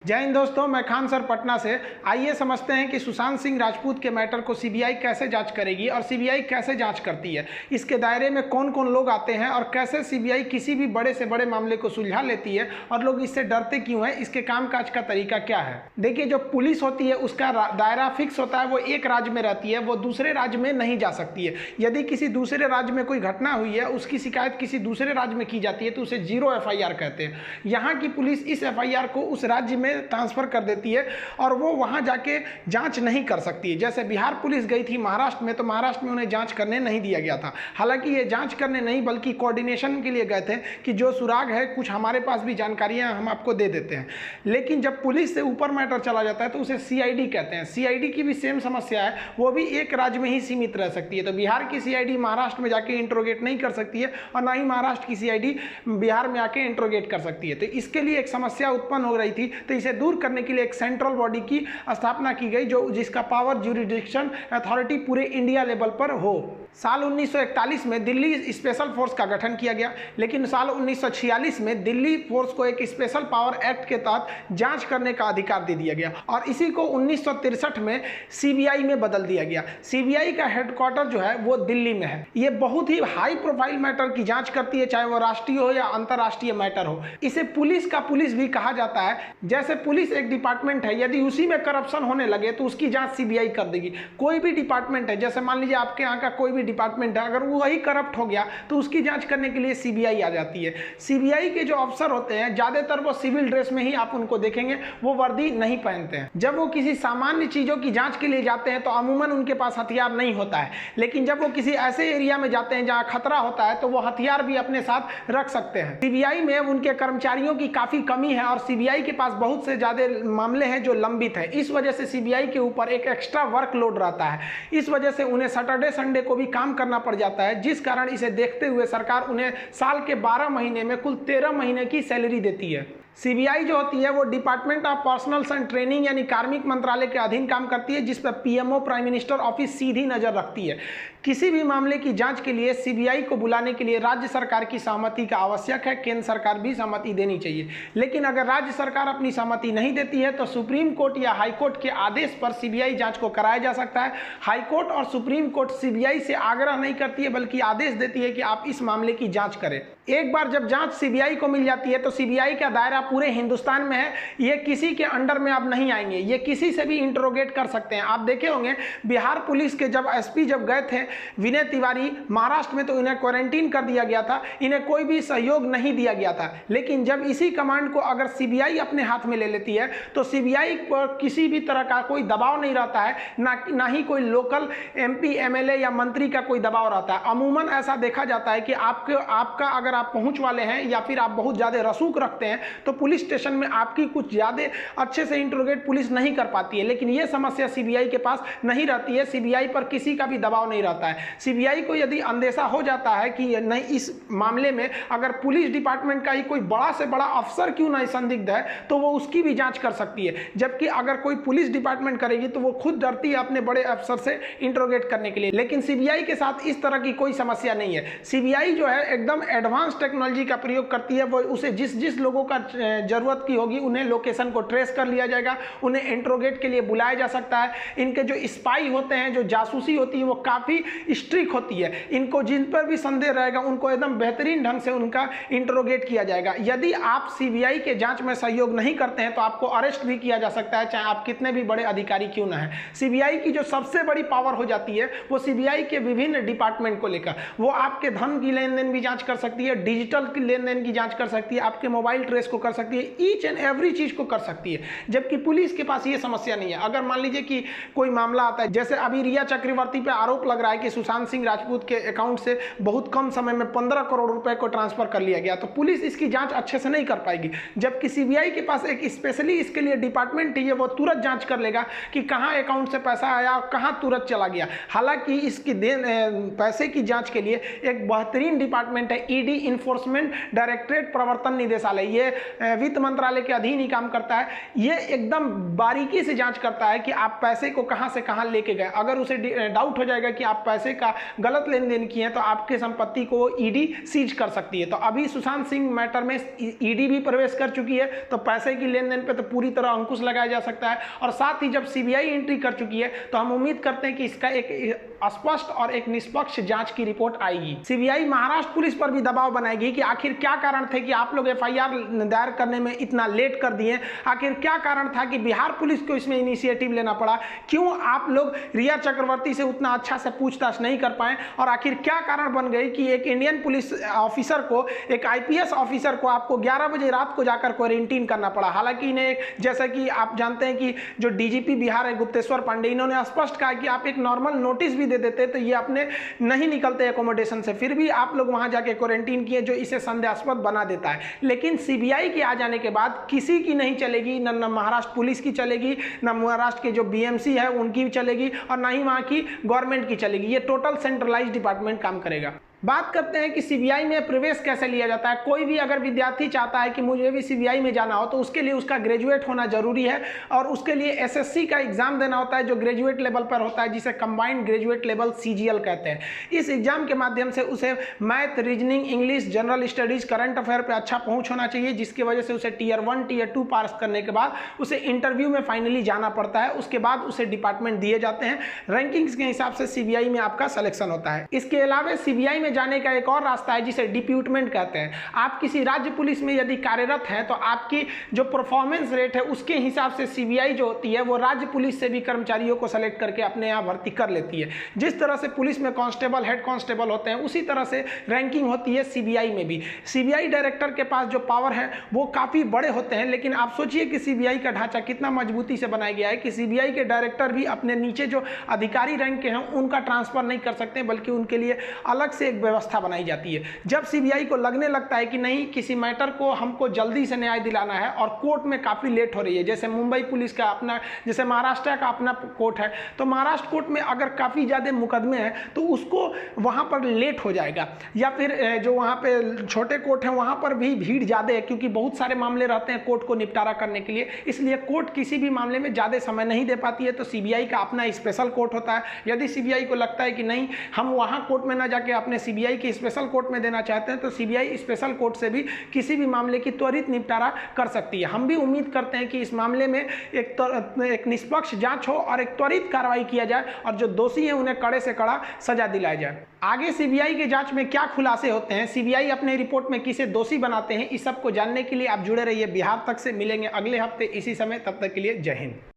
जय हिंद दोस्तों, मैं खान सर पटना से। आइए समझते हैं कि सुशांत सिंह राजपूत के मैटर को सीबीआई कैसे जांच करेगी और सीबीआई कैसे जांच करती है, इसके दायरे में कौन कौन लोग आते हैं और कैसे सीबीआई किसी भी बड़े से बड़े मामले को सुलझा लेती है और लोग इससे डरते क्यों हैं, इसके कामकाज का तरीका क्या है। देखिए, जो पुलिस होती है उसका दायरा फिक्स होता है, वो एक राज्य में रहती है, वो दूसरे राज्य में नहीं जा सकती है। यदि किसी दूसरे राज्य में कोई घटना हुई है, उसकी शिकायत किसी दूसरे राज्य में की जाती है तो उसे जीरो एफआईआर कहते हैं। यहाँ की पुलिस इस एफआईआर को उस राज्य में ट्रांसफर कर देती है और वो वहां जाके जांच नहीं कर सकती है। जैसे बिहार पुलिस गई थी महाराष्ट्र में, तो महाराष्ट्र में उन्हें जांच करने नहीं दिया गया था। हालांकि ये जांच करने नहीं बल्कि कोऑर्डिनेशन के लिए गए थे कि जो सुराग है, कुछ हमारे पास भी जानकारियां हम आपको दे देते हैं। लेकिन जब पुलिस से ऊपर मैटर चला जाता है तो उसे सीआईडी कहते हैं। सीआईडी की भी सेम समस्या है, वो भी एक राज्य में ही सीमित रह सकती है। तो बिहार की सीआईडी महाराष्ट्र में जाके इंट्रोगेट नहीं कर सकती है और ना ही महाराष्ट्र की सीआईडी बिहार में आके इंट्रोगेट कर सकती है। तो इसके लिए एक समस्या उत्पन्न हो रही थी, तो इसे दूर करने के लिए एक सेंट्रल बॉडी की स्थापना की गई जिसका पावर ज्यूरिडिक्शन अथॉरिटी पूरे इंडिया लेवल पर हो। साल 1941 में दिल्ली स्पेशल फोर्स का गठन किया गया, लेकिन साल 1946 में दिल्ली फोर्स को एक स्पेशल पावर एक्ट के तहत जांच करने का अधिकार दे दिया गया और इसी को 1963 में सीबीआई में बदल दिया गया। सीबीआई का हेडक्वार्टर जो है वो दिल्ली में है। ये बहुत ही हाई प्रोफाइल मैटर की जांच करती है, चाहे वो राष्ट्रीय हो या अंतर्राष्ट्रीय मैटर हो। इसे पुलिस का पुलिस भी कहा जाता है। जैसे पुलिस एक डिपार्टमेंट है, यदि उसी में करप्शन होने लगे तो उसकी जांच सीबीआई कर देगी। कोई भी डिपार्टमेंट है, जैसे मान लीजिए आपके यहाँ का कोई भी डिपार्टमेंट है, अगर वो वही करप्ट हो गया तो उसकी जांच करने के लिए सीबीआई आ जाती है। सीबीआई के जो अफसर होते हैं ज्यादातर वो सिविल ड्रेस में ही आप उनको देखेंगे, वो वर्दी नहीं पहनते हैं। जब वो किसी सामान्य चीजों की जांच के लिए जाते हैं तो अमूमन उनके पास हथियार नहीं होता है, लेकिन जब वो किसी ऐसे एरिया में जाते हैं जहां खतरा होता है तो वो हथियार भी अपने साथ रख सकते हैं। सीबीआई में उनके कर्मचारियों की काफी कमी है और सीबीआई के पास बहुत से ज्यादा मामले हैं जो लंबित है। इस वजह से सीबीआई के ऊपर एक एक्स्ट्रा वर्कलोड रहता है। इस वजह से उन्हें सैटरडे संडे को भी काम करना पड़ जाता है, जिस कारण इसे देखते हुए सरकार उन्हें साल के 12 महीने में कुल 13 महीने की सैलरी देती है। सीबीआई जो होती है वो department of personal and training यानी कार्मिक मंत्रालय के अधीन काम करती है, जिस पर पीएमओ प्राइम मिनिस्टर ऑफिस सीधी नजर रखती है। किसी भी मामले की जांच के लिए सीबीआई को बुलाने के लिए राज्य सरकार की सहमति का आवश्यक है, केंद्र सरकार भी सहमति देनी चाहिए। लेकिन अगर राज्य सरकार अपनी सहमति नहीं देती है तो सुप्रीम कोर्ट या हाई कोर्ट के आदेश पर सीबीआई जांच को कराया जा सकता है। हाई कोर्ट और सुप्रीम कोर्ट सीबीआई से आग्रह नहीं करती है बल्कि आदेश देती है कि आप इस मामले की जांच करें। एक बार जब जांच सीबीआई को मिल जाती है तो सीबीआई का दायरा पूरे हिंदुस्तान में है। ये किसी के अंडर में अब नहीं आएंगे, ये किसी से भी इंट्रोगेट कर सकते हैं। आप देखे होंगे बिहार पुलिस के जब एसपी जब गए थे विनय तिवारी महाराष्ट्र में, तो इन्हें क्वारंटीन कर दिया गया था, इन्हें कोई भी सहयोग नहीं दिया गया था। लेकिन जब इसी कमांड को अगर सीबीआई अपने हाथ में ले लेती है तो सीबीआई पर किसी भी तरह का कोई दबाव नहीं रहता है, ना ही कोई लोकल एमपी एमएलए या मंत्री का कोई दबाव रहता है। अमूमन ऐसा देखा जाता है कि आपका अगर आप पहुंच वाले हैं या फिर आप बहुत ज्यादा रसूख रखते हैं तो पुलिस स्टेशन में आपकी कुछ ज्यादा अच्छे से इंट्रोगेट पुलिस नहीं कर पाती है। लेकिन यह समस्या सीबीआई के पास नहीं रहती है, सीबीआई पर किसी का भी दबाव नहीं रहता है। सीबीआई को यदि अंदेशा हो जाता है कि नहीं, इस मामले में अगर पुलिस डिपार्टमेंट का ही कोई बड़ा से बड़ा अफसर क्यों नहीं संदिग्ध है तो वो उसकी भी जांच कर सकती है। जबकि अगर कोई पुलिस डिपार्टमेंट करेगी तो वो खुद डरती है अपने बड़े अफसर से इंट्रोगेट करने के लिए। लेकिन सीबीआई के साथ इस तरह की कोई समस्या नहीं है। सीबीआई जो है एकदम एडवांस टेक्नोलॉजी का प्रयोग करती है। वो उसे जिस लोगों का जरूरत की होगी उन्हें लोकेशन को ट्रेस कर लिया जाएगा, उन्हें इंट्रोगेट के लिए बुलाया जा सकता है। इनके जो स्पाई होते हैं, जो जासूसी होती है, वो काफी स्ट्रिक्ट होती है। इनको जिन पर भी संदेह रहेगा उनको एकदम बेहतरीन ढंग से उनका इंट्रोगेट किया जाएगा। यदि आप सीबीआई के जांच में सहयोग नहीं करते हैं तो आपको अरेस्ट भी किया जा सकता है, चाहे आप कितने भी बड़े अधिकारी क्यों ना है। सीबीआई की जो सबसे बड़ी पावर हो जाती है वो सीबीआई के विभिन्न डिपार्टमेंट को लेकर, वो आपके धन की लेन देन भी जांच कर सकती है, डिजिटल की लेन देन की जांच कर सकती है, आपके मोबाइल ट्रेस को कर सकती है, ईच एंड एवरी चीज को कर सकती है। जबकि पुलिस के पास ये समस्या नहीं है। अगर मान लीजिए कि कोई मामला आता है, जैसे अभी रिया चक्रवर्ती पे आरोप लग रहा है कि सुशांत सिंह राजपूत के अकाउंट से बहुत कम समय में 15 करोड़ रुपए को ट्रांसफर कर लिया गया, तो पुलिस इसकी जांच अच्छे से नहीं कर पाएगी। जबकि सीबीआई के पास एक स्पेशली इसके लिए डिपार्टमेंट है, वो तुरंत जांच कर लेगा कि कहां अकाउंट से पैसा आया और कहां तुरंत चला गया। हालांकि इसकी पैसे की जांच के लिए एक बेहतरीन डिपार्टमेंट है ईडी, इन्फोर्समेंट डायरेक्टरेट, प्रवर्तन निदेशालय, ये वित्त मंत्रालय के अधीन ही काम करता है। ये एकदम बारीकी से जांच करता है कि आप पैसे को कहां से कहां लेके गए। अगर उसे डाउट हो जाएगा कि आप पैसे का गलत लेन देन किए हैं तो आपके संपत्ति को ईडी सीज कर सकती है। तो अभी सुशांत सिंह मैटर में ईडी भी प्रवेश कर चुकी है, तो पैसे की लेन देन पे तो पूरी तरह अंकुश लगाया जा सकता है। और साथ ही जब सीबीआई एंट्री कर चुकी है तो हम उम्मीद करते हैं कि इसका एक स्पष्ट और एक निष्पक्ष जांच की रिपोर्ट आएगी। सीबीआई महाराष्ट्र पुलिस पर भी दबाव बनाएगी कि आखिर क्या कारण थे कि आप लोग एफआईआर दायर करने में इतना लेट कर दिए, आखिर क्या कारण था कि बिहार पुलिस को इसमें इनिशिएटिव लेना पड़ा, क्यों आप लोग रिया चक्रवर्ती से उतना अच्छा से पूछताछ नहीं कर पाए, और आखिर क्या कारण बन गई कि एक इंडियन पुलिस ऑफिसर को, एक आईपीएस ऑफिसर को आपको 11 बजे रात को जाकर क्वारंटीन करना पड़ा। हालांकि इन्हें, जैसा कि आप जानते हैं कि जो डीजीपी बिहार है गुप्तेश्वर पांडे, इन्होंने स्पष्ट कहा कि आप एक नॉर्मल नोटिस भी दे देते तो ये अपने नहीं निकलते एकोमोडेशन से, फिर भी आप लोग वहां जाके क्वारंटीन किए, जो इसे संदेहास्पद बना देता है। लेकिन सीबीआई के आ जाने के बाद किसी की नहीं चलेगी, न महाराष्ट्र पुलिस की चलेगी, न महाराष्ट्र के जो बीएमसी है उनकी भी चलेगी, और ना ही वहां की गवर्नमेंट की चलेगी। ये टोटल सेंट्रलाइज्ड डिपार्टमेंट काम करेगा। बात करते हैं कि सीबीआई में प्रवेश कैसे लिया जाता है। कोई भी अगर विद्यार्थी चाहता है कि मुझे भी सीबीआई में जाना हो तो उसके लिए उसका ग्रेजुएट होना जरूरी है, और उसके लिए एसएससी का एग्जाम देना होता है जो ग्रेजुएट लेवल पर होता है, जिसे कंबाइंड ग्रेजुएट लेवल सीजीएल कहते हैं। इस एग्जाम के माध्यम से उसे math, reasoning, English, general studies, current affair पर अच्छा पहुंच होना चाहिए, जिसकी वजह से उसे टीयर 1, टीयर 2 पास करने के बाद उसे इंटरव्यू में फाइनली जाना पड़ता है। उसके बाद उसे डिपार्टमेंट दिए जाते हैं, रैंकिंग्स के हिसाब से सीबीआई में आपका सिलेक्शन होता है। इसके अलावा सीबीआई जाने का एक और रास्ता है जिसे डिप्यूटमेंट कहते हैं। आप किसी राज्य पुलिस में यदि कार्यरत हैं तो आपकी जो परफॉर्मेंस रेट है उसके हिसाब से सीबीआई जो होती है वो राज्य पुलिस से भी कर्मचारियों को सेलेक्ट करके अपने यहाँ भर्ती कर लेती है। जिस तरह से पुलिस में कांस्टेबल, हेड कांस्टेबल होते हैं, उसी तरह से रैंकिंग होती है सीबीआई में भी। सीबीआई डायरेक्टर के पास जो पावर है वो काफी बड़े होते हैं, लेकिन आप सोचिए कि सीबीआई का ढांचा कितना मजबूती से बनाया गया है कि सीबीआई के डायरेक्टर भी अपने नीचे जो अधिकारी रैंक के हैं उनका ट्रांसफर नहीं कर सकते, बल्कि उनके लिए अलग से एक व्यवस्था बनाई जाती है। जब सीबीआई को लगने लगता है कि नहीं, किसी मैटर को हमको जल्दी से न्याय दिलाना है और कोर्ट में काफी लेट हो रही है, जैसे मुंबई पुलिस का अपना, जैसे महाराष्ट्र का अपना कोर्ट है, तो महाराष्ट्र कोर्ट में अगर काफी ज्यादा मुकदमे हैं तो उसको वहां पर लेट हो जाएगा, या फिर जो वहां पे छोटे कोर्ट है वहां पर भी भीड़ ज्यादा है, क्योंकि बहुत सारे मामले रहते हैं कोर्ट को निपटारा करने के लिए, इसलिए कोर्ट किसी भी मामले में ज्यादा समय नहीं दे पाती है। तो सीबीआई का अपना स्पेशल कोर्ट होता है। यदि सीबीआई को लगता है कि नहीं, हम वहां कोर्ट में ना जाके अपने सीबीआई के स्पेशल कोर्ट में देना चाहते हैं, तो सीबीआई स्पेशल कोर्ट से भी किसी भी मामले की त्वरित निपटारा कर सकती है। हम भी उम्मीद करते हैं कि इस मामले में एक निष्पक्ष जांच हो और एक त्वरित कार्रवाई किया जाए, और जो दोषी हैं उन्हें कड़े से कड़ा सजा दिलाई जाए। आगे सीबीआई के जांच में क्या खुलासे होते हैं, सीबीआई अपने रिपोर्ट में किसे दोषी बनाते हैं, इस सब को जानने के लिए आप जुड़े रहिए बिहार तक से। मिलेंगे अगले हफ्ते इसी समय, तब तक के लिए जय हिंद।